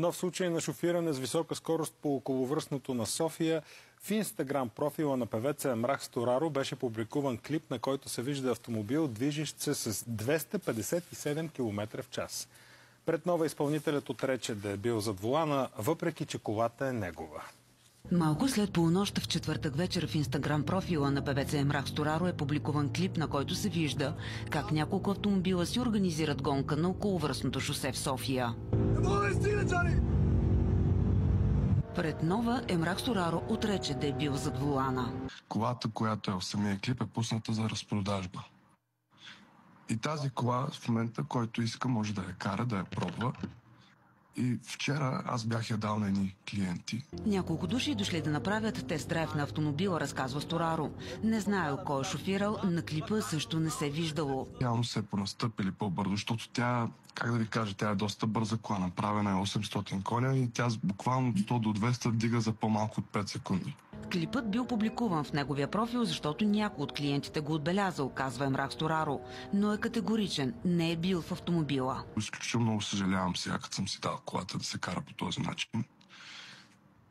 Нов случай на шофиране с висока скорост по околовръстното на София. В Инстаграм профила на певеца Емрах Стораро беше публикуван клип, на който се вижда автомобил, движещ се с 257 км в час. Пред нова изпълнителят отрече да е бил зад волана, въпреки че колата е негова. Малко след полунощ в четвъртък вечер в Инстаграм профила на певеца Емрах Стораро е публикуван клип, на който се вижда как няколко автомобила си организират гонка на околовръстното шосе в София. Пред нова Емрах Стораро отрече да е бил зад волана. Колата, която е в самия клип, е пусната за разпродажба. И тази кола в момента, който иска, може да я кара, да я пробва. И вчера аз бях я дал на едни клиенти. Няколко души дошли да направят тест-драйв на автомобила, разказва Стораро. Не знаел кой е шофирал, на клипа също не се виждало. Явно се е понастъпили по-бързо, защото тя, как да ви кажа, тя е доста бърза кола. Направена е 800 коня и тя буквално 100 до 200 дига за по-малко от 5 секунди. Клипът бил публикуван в неговия профил, защото някой от клиентите го отбелязал, казва Емрах Стораро, но е категоричен, не е бил в автомобила. Изключително много съжалявам сега, като съм си дал колата да се кара по този начин.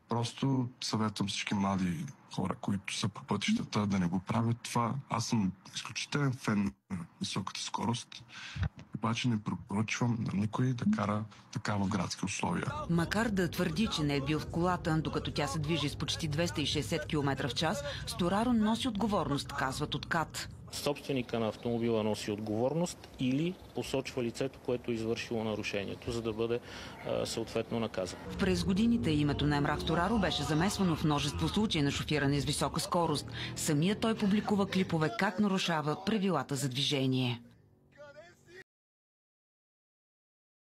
Просто съветвам всички млади хора, които са по пътищата, да не го правят това. Аз съм изключителен фен на високата скорост, обаче не препоръчвам на никой да кара така в градски условия. Макар да твърди, че не е бил в колата, докато тя се движи с почти 260 км в час, Стораро носи отговорност, казват от КАТ. Собственика на автомобила носи отговорност или посочва лицето, което е извършило нарушението, за да бъде съответно наказан. През годините името на Емрах Стораро беше замесвано в множество случаи на шофиране с висока скорост. Самият той публикува клипове как нарушава правилата за движение.